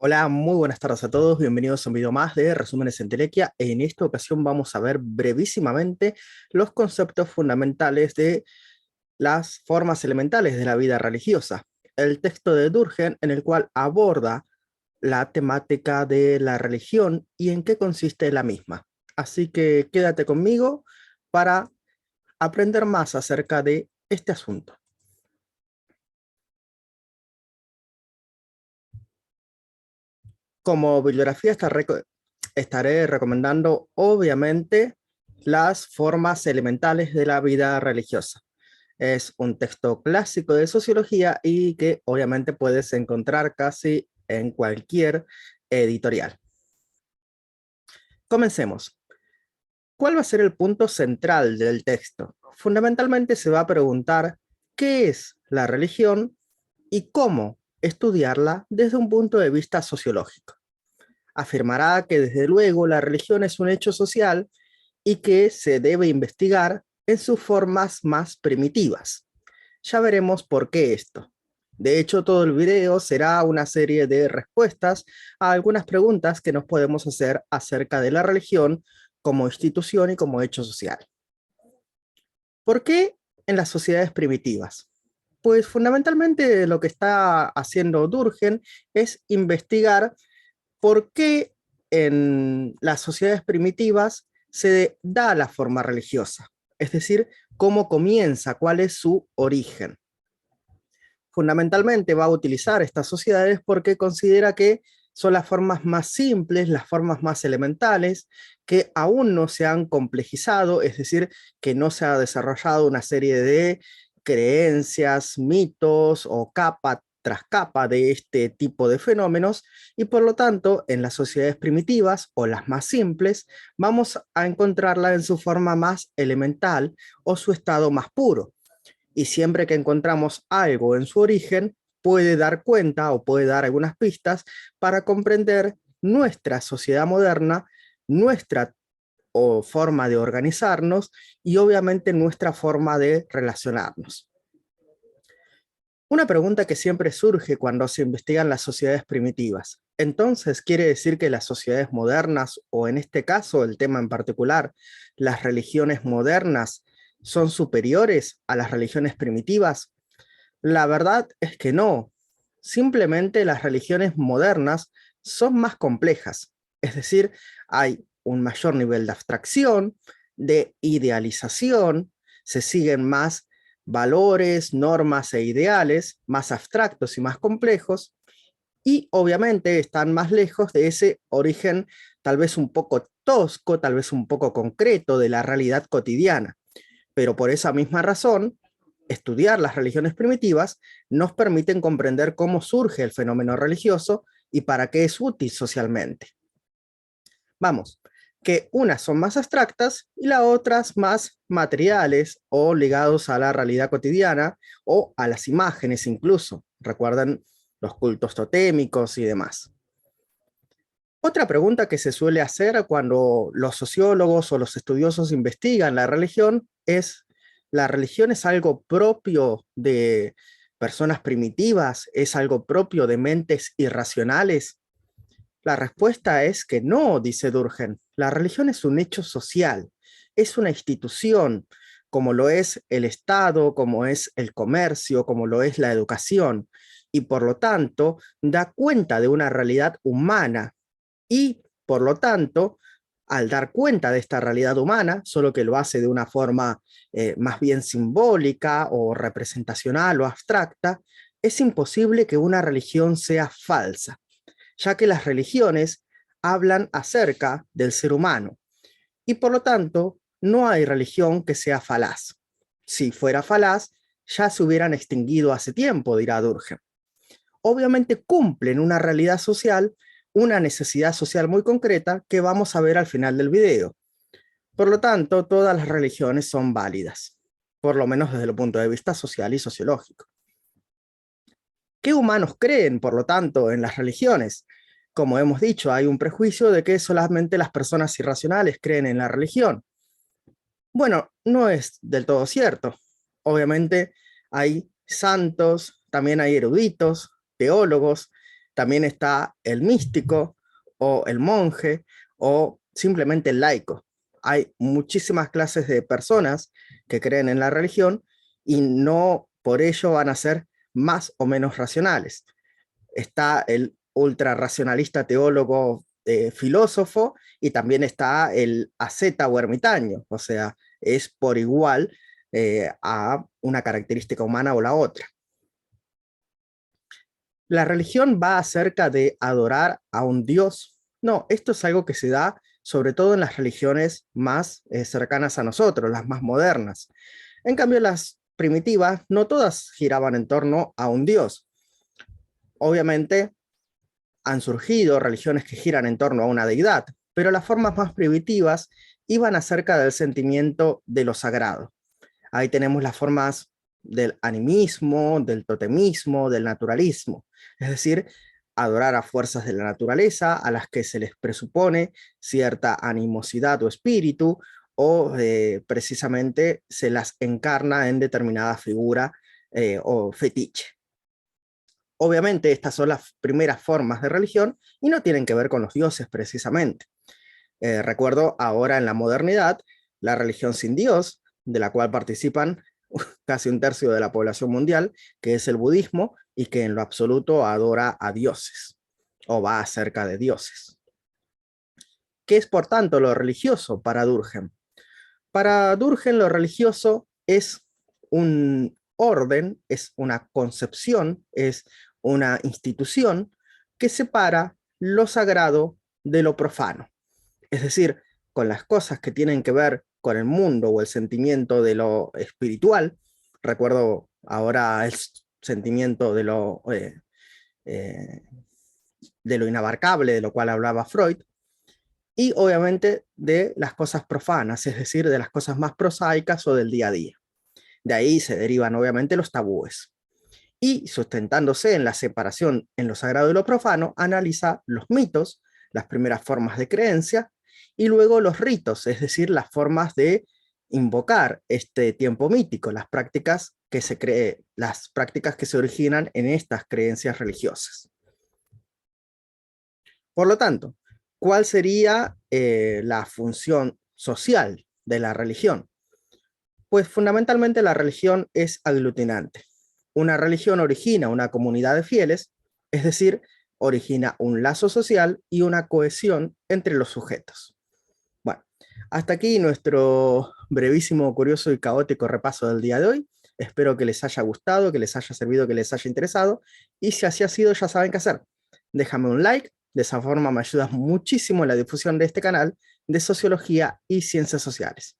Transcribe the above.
Hola, muy buenas tardes a todos, bienvenidos a un video más de Resúmenes en Telequia. En esta ocasión vamos a ver brevísimamente los conceptos fundamentales de las formas elementales de la vida religiosa. El texto de Durkheim en el cual aborda la temática de la religión y en qué consiste la misma. Así que quédate conmigo para aprender más acerca de este asunto. Como bibliografía estaré recomendando obviamente las formas elementales de la vida religiosa. Es un texto clásico de sociología y que obviamente puedes encontrar casi en cualquier editorial. Comencemos. ¿Cuál va a ser el punto central del texto? Fundamentalmente se va a preguntar qué es la religión y cómo estudiarla desde un punto de vista sociológico. Afirmará que desde luego la religión es un hecho social y que se debe investigar en sus formas más primitivas. Ya veremos por qué esto. De hecho, todo el video será una serie de respuestas a algunas preguntas que nos podemos hacer acerca de la religión como institución y como hecho social. ¿Por qué en las sociedades primitivas? Pues fundamentalmente lo que está haciendo Durkheim es investigar por qué en las sociedades primitivas se da la forma religiosa, es decir, cómo comienza, cuál es su origen. Fundamentalmente va a utilizar estas sociedades porque considera que son las formas más simples, las formas más elementales, que aún no se han complejizado, es decir, que no se ha desarrollado una serie de creencias, mitos o capa tras capa de este tipo de fenómenos, y por lo tanto, en las sociedades primitivas o las más simples, vamos a encontrarla en su forma más elemental o su estado más puro. Y siempre que encontramos algo en su origen, puede dar cuenta o puede dar algunas pistas para comprender nuestra sociedad moderna, nuestra forma de organizarnos y obviamente nuestra forma de relacionarnos. Una pregunta que siempre surge cuando se investigan las sociedades primitivas. Entonces, ¿quiere decir que las sociedades modernas, o en este caso el tema en particular, las religiones modernas, son superiores a las religiones primitivas? La verdad es que no. Simplemente las religiones modernas son más complejas. Es decir, hay un mayor nivel de abstracción, de idealización, se siguen más valores, normas e ideales, más abstractos y más complejos, y obviamente están más lejos de ese origen tal vez un poco tosco, tal vez un poco concreto de la realidad cotidiana. Pero por esa misma razón, estudiar las religiones primitivas nos permiten comprender cómo surge el fenómeno religioso y para qué es útil socialmente. Vamos, que unas son más abstractas y las otras más materiales o ligados a la realidad cotidiana o a las imágenes incluso. Recuerdan los cultos totémicos y demás. Otra pregunta que se suele hacer cuando los sociólogos o los estudiosos investigan la religión es: ¿la religión es algo propio de personas primitivas? ¿Es algo propio de mentes irracionales? La respuesta es que no, dice Durkheim. La religión es un hecho social, es una institución, como lo es el Estado, como es el comercio, como lo es la educación, y por lo tanto da cuenta de una realidad humana y, por lo tanto, al dar cuenta de esta realidad humana, solo que lo hace de una forma más bien simbólica o representacional o abstracta, es imposible que una religión sea falsa, ya que las religiones hablan acerca del ser humano y por lo tanto no hay religión que sea falaz. Si fuera falaz, ya se hubieran extinguido hace tiempo, dirá Durkheim. Obviamente cumplen una realidad social, una necesidad social muy concreta que vamos a ver al final del video. Por lo tanto, todas las religiones son válidas, por lo menos desde el punto de vista social y sociológico. ¿Qué humanos creen, por lo tanto, en las religiones? Como hemos dicho, hay un prejuicio de que solamente las personas irracionales creen en la religión. Bueno, no es del todo cierto. Obviamente hay santos, también hay eruditos, teólogos, También está el místico o el monje o simplemente el laico. Hay muchísimas clases de personas que creen en la religión y no por ello van a ser más o menos racionales. Está el ultra racionalista teólogo filósofo y también está el asceta o ermitaño, o sea, es por igual a una característica humana o la otra. ¿La religión va acerca de adorar a un Dios? No, esto es algo que se da sobre todo en las religiones más cercanas a nosotros, las más modernas. En cambio, las primitivas no todas giraban en torno a un Dios. Obviamente, han surgido religiones que giran en torno a una deidad, pero las formas más primitivas iban acerca del sentimiento de lo sagrado. Ahí tenemos las formas del animismo, del totemismo, del naturalismo, es decir, adorar a fuerzas de la naturaleza a las que se les presupone cierta animosidad o espíritu, o precisamente se las encarna en determinada figura o fetiche. Obviamente estas son las primeras formas de religión y no tienen que ver con los dioses precisamente. Recuerdo ahora en la modernidad la religión sin Dios, de la cual participan casi un tercio de la población mundial, que es el budismo, y que en lo absoluto adora a dioses, o va acerca de dioses. ¿Qué es, por tanto, lo religioso para Durkheim? Para Durkheim lo religioso es un orden, es una concepción, es una institución que separa lo sagrado de lo profano. Es decir, con las cosas que tienen que ver con el mundo o el sentimiento de lo espiritual. Recuerdo ahora el sentimiento de lo inabarcable, de lo cual hablaba Freud, y obviamente de las cosas profanas, es decir, de las cosas más prosaicas o del día a día. De ahí se derivan obviamente los tabúes. Y sustentándose en la separación en lo sagrado y lo profano, analiza los mitos, las primeras formas de creencia, y luego los ritos, es decir, las formas de invocar este tiempo mítico, las prácticas que se originan en estas creencias religiosas. Por lo tanto, ¿cuál sería la función social de la religión? Pues fundamentalmente la religión es aglutinante. Una religión origina una comunidad de fieles, es decir, origina un lazo social y una cohesión entre los sujetos. Bueno, hasta aquí nuestro brevísimo, curioso y caótico repaso del día de hoy. Espero que les haya gustado, que les haya servido, que les haya interesado. Y si así ha sido, ya saben qué hacer. Déjame un like, de esa forma me ayudas muchísimo en la difusión de este canal de sociología y ciencias sociales.